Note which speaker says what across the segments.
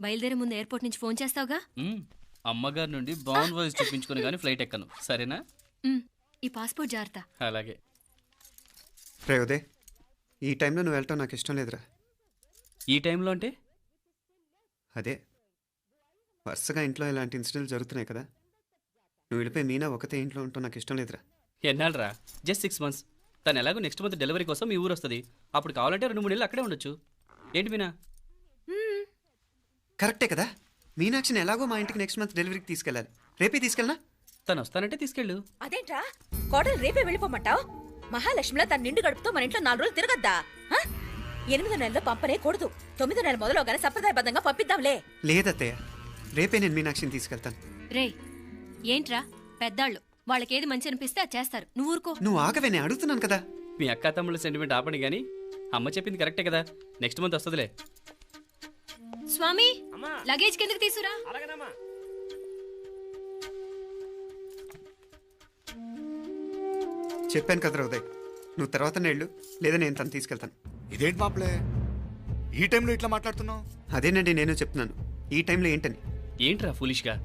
Speaker 1: బయలుదేరే ముందు ఎయిర్పోర్ట్ నుంచి ఫోన్ చేస్తావుగా?
Speaker 2: అమ్మగారి నుండి బౌండ్ వాయిస్ చూపించుకుని కానీ ఫ్లైట్ ఎక్కను, సరేనా?
Speaker 1: ఈ పాస్పోర్ట్ జాగ్రత్త.
Speaker 2: అలాగే.
Speaker 3: రే ఉదయ్, ఈ టైంలో నువ్వు వెళ్ళటం నాకు ఇష్టం లేదురా.
Speaker 2: ఈ టైంలో అంటే?
Speaker 3: అదే వరుసగా ఇంట్లో ఇలాంటి ఇన్సిడెంట్లు జరుగుతున్నాయి కదా, నువ్వు వెళ్ళిపోయి మీనా ఒకతే ఇంట్లో ఉంటావు నాకు ఇష్టం లేదురా.
Speaker 2: ఎన్నాళ్ళరా? Just 6 months. తను ఎలాగో నెక్స్ట్ మంత్ డెలివరీ కోసం మీ ఊరు వస్తుంది. అప్పుడు కావాలంటే 2-3 నెలలు అక్కడే ఉండొచ్చు. ఏంటి మీనా?
Speaker 3: కరెక్టే కదా, మీనాక్షిని ఎలాగో మా ఇంటికి నెక్స్ట్ మంత్ డెలివరీకి తీసుకెళ్ళాలి. రేపే తీసుకెళ్ళనా?
Speaker 2: తను వస్తానంటే తీసుకెళ్ళు.
Speaker 4: అదేంట్రా కోడలు రేపే వెళ్ళిపోమంటావు? మహాలక్ష్మిలా తన నిండు గడుపుతో మన ఇంట్లో 4 రోజులు తిరగద్దా? 8వ నెలలో పంపనే కూడదు. 9వ నెల మొదలుగానే సంప్రదాయబద్ధంగా పంపిద్దాంలే.
Speaker 3: లేదత్తయ్య, రేపే నేను మీనాక్షిని తీసుకెళ్తాను.
Speaker 1: రే ఏంట్రా పెద్దాళ్ళు, వాళ్ళకేది మంచి అనిపిస్తే అది చేస్తారు. నువ్వు ఊరుకో.
Speaker 3: నువ్వు ఆగవే, నేను అడుగుతున్నాను కదా.
Speaker 2: మీ అక్క తమ్ముళ్ళ సెంటిమెంట్ ఆపండి కానీ అమ్మ చెప్పింది కరెక్టే కదా, నెక్స్ట్ మంత్ వస్తుందిలే.
Speaker 1: స్వామి, లగేజ్ కిందకి తీసురా.
Speaker 3: చెప్పాను కదరా ఉదయ్, నువ్వు తర్వాత నేళ్ళు లేదా నేను తను తీసుకెళ్తాను.
Speaker 5: ఇదేంటి మాప్లే ఈ టైంలో ఇట్లా మాట్లాడుతున్నావు?
Speaker 3: అదేనండి నేను చెప్తున్నాను, ఈ టైంలో ఏంటని.
Speaker 2: ఏంట్రా ఫులిష్గా?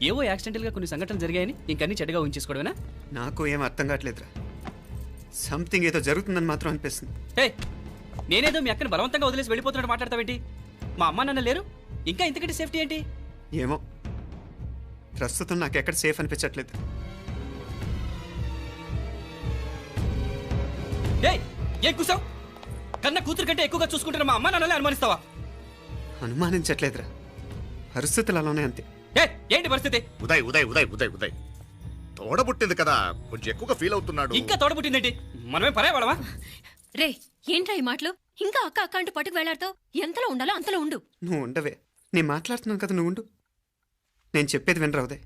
Speaker 2: ఏవో యాక్సిడెంటల్గా కొన్ని సంఘటనలు జరిగాయని ఇంకన్నీ చెడ్డగా ఊహించేసుకోవడమేనా?
Speaker 3: నాకు ఏం అర్థం కావట్లేదురా, సంథింగ్ ఏదో జరుగుతుందని మాత్రం అనిపిస్తుంది.
Speaker 2: హే, నేనేదో మీ అక్కని బలవంతంగా వదిలేసి వెళ్ళిపోతున్నట్టు మాట్లాడతావేంటి? మా అమ్మ నాన్న లేరు, ఇంకా ఇంతకంటే సేఫ్టీ ఏంటి?
Speaker 3: ఏమో, ప్రస్తుతం నాకు ఎక్కడ సేఫ్ అనిపించట్లేదు.
Speaker 2: ఏం కూసావు? కన్నా కూతురు కంటే ఎక్కువగా చూసుకుంటున్న మా అమ్మ నాన్నలే అనుమానిస్తావా?
Speaker 3: అనుమానించట్లేదురా, పరిస్థితులు అలానే అంతే.
Speaker 2: ఏంటి పరిస్థితి?
Speaker 5: ఉదయ్ ఉదయ్ ఉదయ్ ఉదయ్ ఉదయ్ తోడబుట్టింది కదా, కొంచెం ఎక్కువగా ఫీల్ అవుతున్నాడు.
Speaker 2: ఇంకా తోడబుట్టిందేంటి? మనమే పరేవాళ్ళమా?
Speaker 1: రే ఏంట్రా ఈ మాటలు? ఇంకా అక్క అక్క అంటూ పట్టుకు వెళ్లాడుతావు. ఎంతలో ఉండాలో అంతలో ఉండు.
Speaker 3: నువ్వు ఉండవే, నేను మాట్లాడుతున్నాను కదా, నువ్వు ఉండు. నేను చెప్పేది వినరా ఉదయ్,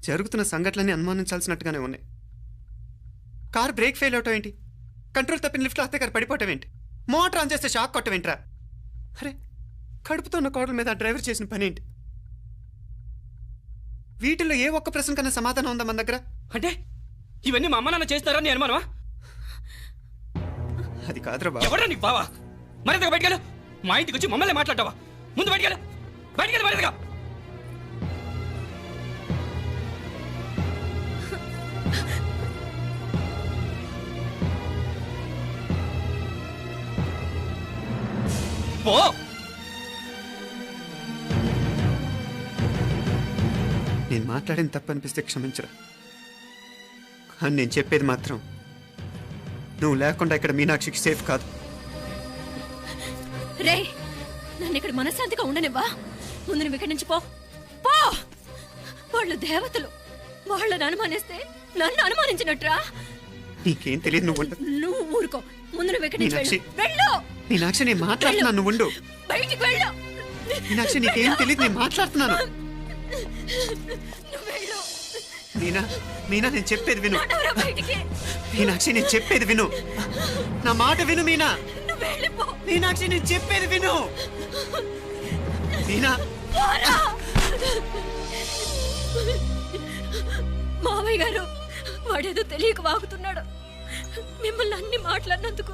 Speaker 3: జరుగుతున్న సంఘటనలన్నీ అనుమానించాల్సినట్టుగానే ఉన్నాయి. కారు బ్రేక్ ఫెయిల్ అవటం ఏంటి, కంట్రోల్ తప్పిన లిఫ్ట్లో అత్తే గారు పడిపోవటం ఏంటి, మోటార్ ఆన్ చేస్తే షాక్ కొట్టం ఏంట్రా? అరే, కడుపుతో ఉన్న కోడల మీద ఆ డ్రైవర్ చేసిన పని ఏంటి? వీటిల్లో ఏ ఒక్క ప్రశ్న కన్నా సమాధానం ఉందా మన దగ్గర?
Speaker 2: అంటే ఇవన్నీ మా అమ్మ నాన్న చేస్తారా నీ అనుమానమా?
Speaker 3: అది కాదురా బాబు.
Speaker 2: ఎవరా నీకు బావా? మరింతగా బయటకెళ్ళు. మా ఇంటికి వచ్చి మమ్మల్ని మాట్లాడతావా? ముందు బయటకెళ్ళు, బయటకెళ్ళు మరింతగా. పో.
Speaker 3: నేను మాట్లాడిన తప్పు అనిపిస్తే క్షమించరా, కానీ నేను చెప్పేది మాత్రం నువ్వు లేకుండా ఇక్కడ మీనాక్షికి సేఫ్ కాదు.
Speaker 1: రే నన్ను ఇక్కడ మనశ్శాంతిగా ఉండనివ్వా. ముందు నువ్వు ఇక్కడి నుంచి పో. పో. వాళ్ళు దేవతలు, వాళ్ళని అనుమానిస్తే నన్ను అనుమానించినట్రా.
Speaker 3: నీకేం తెలియదు, నువ్వు ఉండు.
Speaker 1: నువ్వు ఊరుకో. ముందు నువ్వు ఇక్కడి నుంచి
Speaker 3: మీనాక్షి,
Speaker 1: వెళ్ళు.
Speaker 3: మీనాక్షి నేను మాట్లాడుతున్నాను, నువ్వు ఉండు.
Speaker 1: బయటికి వెళ్ళు.
Speaker 3: మీనాక్షి నీకేం తెలియదు, నేను మాట్లాడుతున్నాను.
Speaker 1: నువ్వు వెళ్ళు.
Speaker 3: మీనా, మీనా నేను చెప్పేది విను.
Speaker 1: నడవరా బయటికి.
Speaker 3: మీనాక్షి నేను చెప్పేది విను, నా మాట విను. మీనా,
Speaker 1: నువ్వు వెళ్ళిపో.
Speaker 3: మీనాక్షి నేను చెప్పేది విను. మీనా,
Speaker 1: పోరా. మావయ్య గారు, వాడేదో తెలియక వాగుతున్నాడు. మిమ్మల్ని అన్ని మాట్లాడినందుకు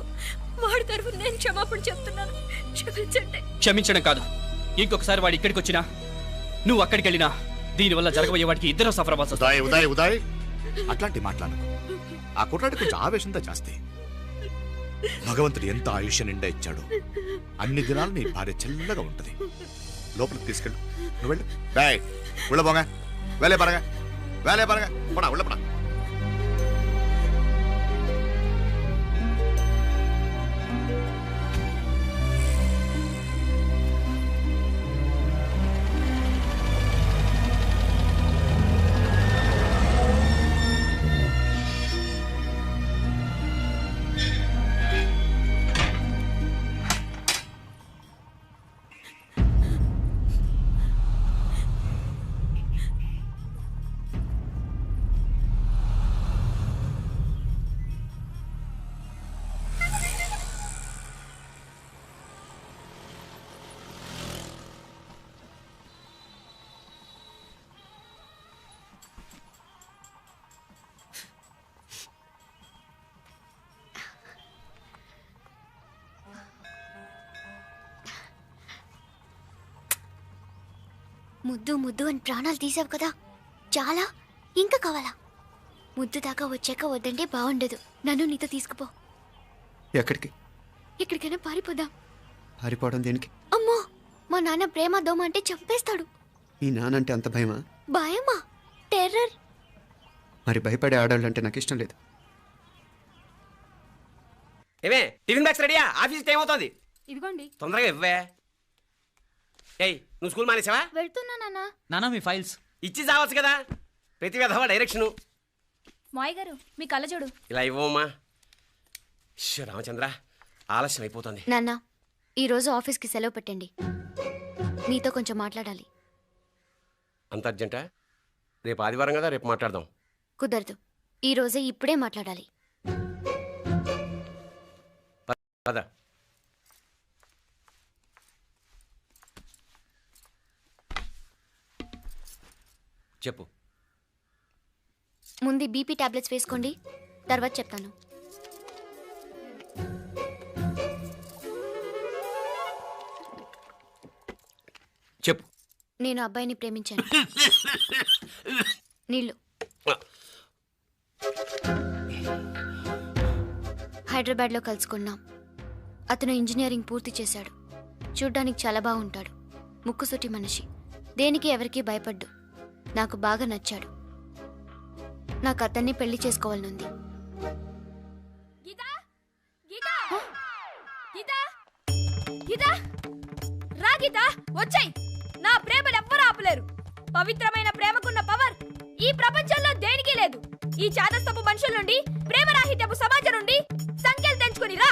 Speaker 1: వాడి తరఫున నేను క్షమాపణ చెప్తున్నాను. క్షమించండి.
Speaker 2: క్షమించడం కాదు, ఇంకొకసారి వాడు ఇక్కడికి వచ్చినా నువ్వు అక్కడికి వెళ్ళినా దీనివల్ల జరగబోయే వాడికి ఇద్దరు సఫర్ అవ్వాల్సి వస్తుంది.
Speaker 5: ఉదయ్ ఉదయ్ అట్లాంటి మాట్లాడకు. ఆ కుట్రాడి కొంచెం ఆవేశంతో జాస్తి. భగవంతుడు ఎంత ఆయుష్య నిండా ఇచ్చాడు, అన్ని దినాలు నీ భార్య చల్లగా ఉంటది. లోపలికి తీసుకెళ్ళు, నువ్వు వెళ్ళు. బాయ్ ఉళ్ళ పోగా, వేలే పరగా, వేలే పరగా, పడా ఉళ్ళ పడా.
Speaker 6: ముద్దు ముద్దు అని ప్రాణాలు తీసావు కదా, చాలా ఇంకా కావాలా? ముద్దు దాకా వచ్చాక వద్దంటే బాగుండదు. నన్ను నీతో తీసుకుపో.
Speaker 3: ఎక్కడికి?
Speaker 6: ఎక్కడికైనా పారిపోదాం.
Speaker 3: పారిపోవడం దేనికి?
Speaker 6: అమ్మో, మా నాన్న ప్రేమ దోమ అంటే చంపేస్తాడు.
Speaker 3: ఈ నానంటే అంత భయమా?
Speaker 6: భయమా? టెర్రర్.
Speaker 3: మరి భయపడే ఆడవాళ్ళు అంటే నాకు ఇష్టం లేదు.
Speaker 7: ఏమే టిఫిన్ బ్యాగ్స్ రెడీయా? ఆఫీస్ టైం అవుతుంది.
Speaker 1: ఇదిగోండి.
Speaker 7: తొందరగా ఇవ్వే. ఏయ్ నువ్వు స్కూల్ మానేసావా?
Speaker 6: వెళ్తున్నా నాన్న.
Speaker 2: నానా మీ ఫైల్స్
Speaker 7: ఇచ్చి చావచ్చు కదా. ప్రతి విధవా డైరెక్షను.
Speaker 1: మాయ్ గారు మీ కళ్ళజోడు.
Speaker 7: ఇలా ఇవ్వమ్మా. రామచంద్ర ఆలస్యం అయిపోతుంది.
Speaker 6: నాన్న, ఈరోజు ఆఫీస్కి సెలవు పెట్టండి. నీతో కొంచెం మాట్లాడాలి.
Speaker 7: అంత అర్జెంటా? రేపు ఆదివారం కదా, రేపు మాట్లాడదాం.
Speaker 6: కుదరదు, ఈరోజే ఇప్పుడే మాట్లాడాలి.
Speaker 7: పద. చెప్పు.
Speaker 6: ముందు బీపీ టాబ్లెట్స్ వేసుకోండి, తర్వాత చెప్తాను.
Speaker 7: చెప్పు.
Speaker 6: నేను అబ్బాయిని ప్రేమించాను. నీళ్ళు. హైదరాబాద్లో కలుసుకున్నాం. అతను ఇంజనీరింగ్ పూర్తి చేశాడు. చూడ్డానికి చాలా బాగుంటాడు. ముక్కుసూటి మనిషి. దేనికి ఎవరికీ భయపడ్డు. నాకు బాగా నచ్చాడు. నాకు అతన్ని పెళ్లి చేసుకోవాలనుంది.
Speaker 4: వచ్చాయి. నా ప్రేమను ఎవ్వరూ ఆపలేరు. పవిత్రమైన ప్రేమకున్న పవర్ ఈ ప్రపంచంలో దేనికి లేదు. ఈ చాదస్తపు మనుషుల నుండి, ప్రేమరాహిత్యపు సమాజం నుండి సంఖ్యలు తెంచుకుని రా.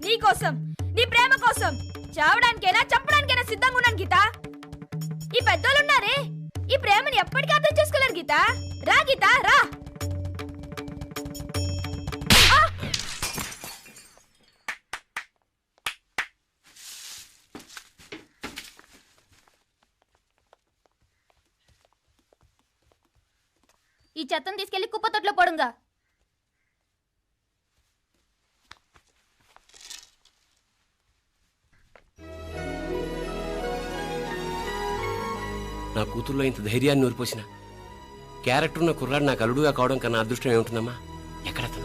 Speaker 4: నీ కోసం, నీ ప్రేమ కోసం చావడానికైనా చంపడానికైనా సిద్ధంగా ఉన్నాను గీత. ఈ పెద్దోళ్ళున్నారే, ఈ ప్రేమని ఎప్పటికీ అర్థం చేసుకోలేరు గీత. రా గీత, రా. ఈ చెత్తను తీసుకెళ్లి కుప్పతొట్లో పడుంగా.
Speaker 7: నా కూతుర్లో ఇంత ధైర్యాన్ని నూరిపోసిన క్యారెక్టర్ ఉన్న కుర్రాడు నాకు అల్లుడుగా కావడం కన్నా అదృష్టం ఏముంటుందమ్మా? ఎక్కడతను?